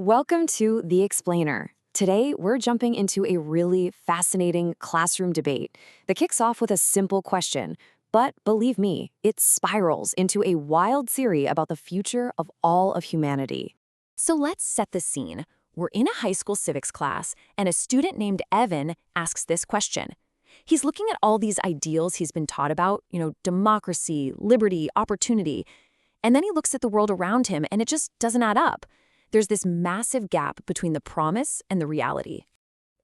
Welcome to The Explainer. Today, we're jumping into a really fascinating classroom debate that kicks off with a simple question. But believe me, it spirals into a wild theory about the future of all of humanity. So let's set the scene. We're in a high school civics class, and a student named Evan asks this question. He's looking at all these ideals he's been taught about, democracy, liberty, opportunity, and then he looks at the world around him, and it just doesn't add up. There's this massive gap between the promise and the reality.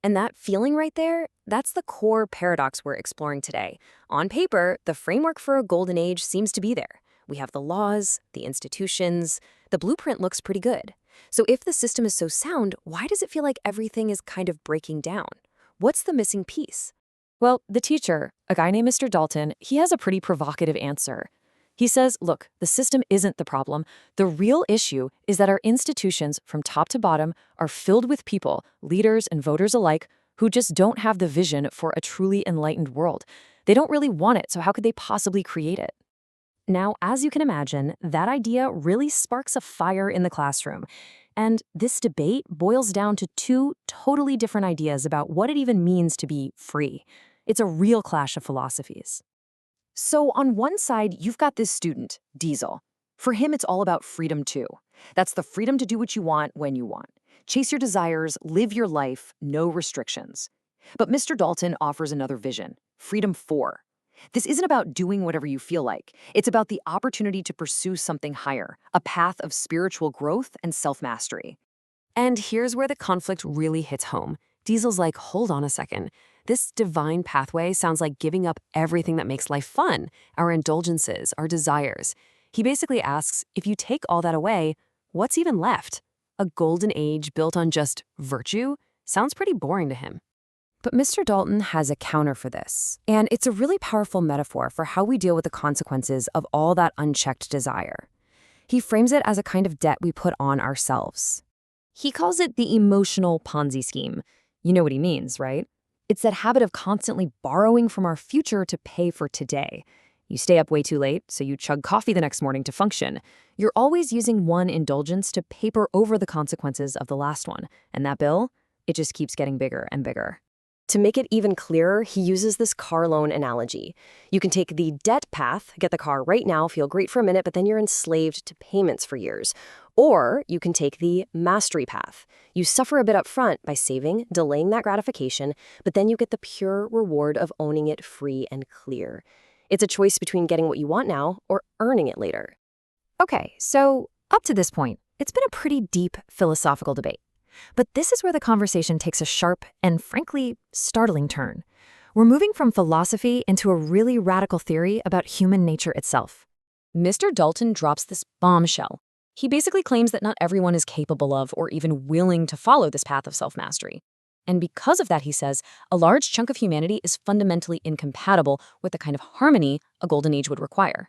And that feeling right there, that's the core paradox we're exploring today. On paper, the framework for a golden age seems to be there. We have the laws, the institutions, the blueprint looks pretty good. So if the system is so sound, why does it feel like everything is kind of breaking down? What's the missing piece? Well, the teacher, a guy named Mr. Dalton, he has a pretty provocative answer. He says, look, the system isn't the problem. The real issue is that our institutions, from top to bottom, are filled with people, leaders and voters alike, who just don't have the vision for a truly enlightened world. They don't really want it, so how could they possibly create it? Now, as you can imagine, that idea really sparks a fire in the classroom. And this debate boils down to two totally different ideas about what it even means to be free. It's a real clash of philosophies. So on one side, you've got this student, Diesel. For him, it's all about freedom too. That's the freedom to do what you want when you want. Chase your desires, live your life, no restrictions. But Mr. Dalton offers another vision, freedom for. This isn't about doing whatever you feel like. It's about the opportunity to pursue something higher, a path of spiritual growth and self-mastery. And here's where the conflict really hits home. Diesel's like, hold on a second. This divine pathway sounds like giving up everything that makes life fun, our indulgences, our desires. He basically asks, if you take all that away, what's even left? A golden age built on just virtue? Sounds pretty boring to him. But Mr. Dalton has a counter for this, and it's a really powerful metaphor for how we deal with the consequences of all that unchecked desire. He frames it as a kind of debt we put on ourselves. He calls it the emotional Ponzi scheme. You know what he means, right? It's that habit of constantly borrowing from our future to pay for today. You stay up way too late, so you chug coffee the next morning to function. You're always using one indulgence to paper over the consequences of the last one, and that bill, it just keeps getting bigger and bigger. To make it even clearer, he uses this car loan analogy. You can take the debt path, get the car right now, feel great for a minute, but then you're enslaved to payments for years. Or you can take the mastery path. You suffer a bit up front by saving, delaying that gratification, but then you get the pure reward of owning it free and clear. It's a choice between getting what you want now or earning it later. Okay, so up to this point, it's been a pretty deep philosophical debate. But this is where the conversation takes a sharp and, frankly, startling turn. We're moving from philosophy into a really radical theory about human nature itself. Mr. Dalton drops this bombshell. He basically claims that not everyone is capable of or even willing to follow this path of self-mastery. And because of that, he says, a large chunk of humanity is fundamentally incompatible with the kind of harmony a golden age would require.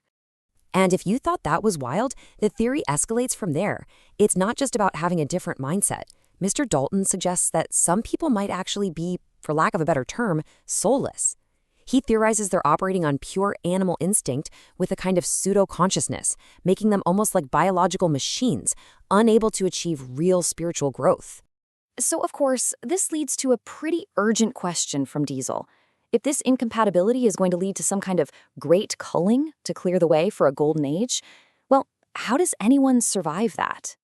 And if you thought that was wild, the theory escalates from there. It's not just about having a different mindset. Mr. Dalton suggests that some people might actually be, for lack of a better term, soulless. He theorizes they're operating on pure animal instinct with a kind of pseudo-consciousness, making them almost like biological machines, unable to achieve real spiritual growth. So, of course, this leads to a pretty urgent question from Diesel. If this incompatibility is going to lead to some kind of great culling to clear the way for a golden age, well, how does anyone survive that?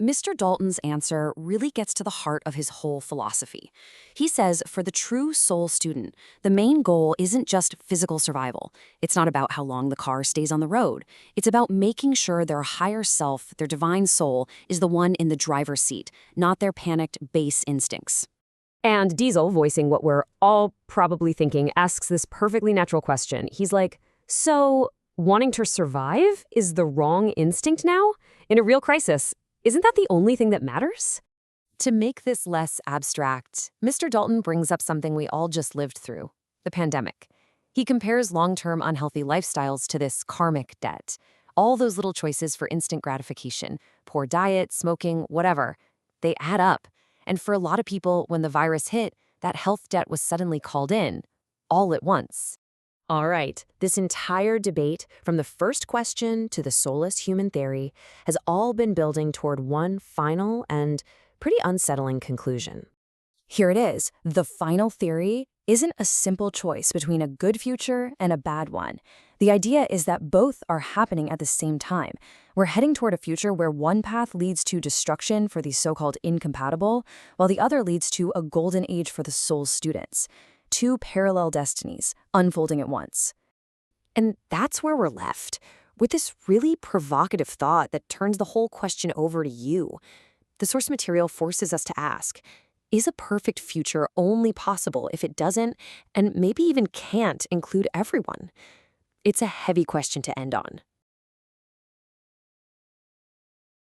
Mr. Dalton's answer really gets to the heart of his whole philosophy. He says for the true soul student, the main goal isn't just physical survival. It's not about how long the car stays on the road. It's about making sure their higher self, their divine soul, is the one in the driver's seat, not their panicked base instincts. And Diesel, voicing what we're all probably thinking, asks this perfectly natural question. He's like, so wanting to survive is the wrong instinct now? In a real crisis, isn't that the only thing that matters? To make this less abstract, Mr. Dalton brings up something we all just lived through, the pandemic. He compares long-term unhealthy lifestyles to this karmic debt. All those little choices for instant gratification, poor diet, smoking, whatever, they add up. And for a lot of people, when the virus hit, that health debt was suddenly called in, all at once. All right, this entire debate, from the first question to the soulless human theory, has all been building toward one final and pretty unsettling conclusion. Here it is. The final theory isn't a simple choice between a good future and a bad one. The idea is that both are happening at the same time. We're heading toward a future where one path leads to destruction for the so-called incompatible, while the other leads to a golden age for the soul's students. Two parallel destinies, unfolding at once. And that's where we're left, with this really provocative thought that turns the whole question over to you. The source material forces us to ask, is a perfect future only possible if it doesn't, and maybe even can't, include everyone? It's a heavy question to end on.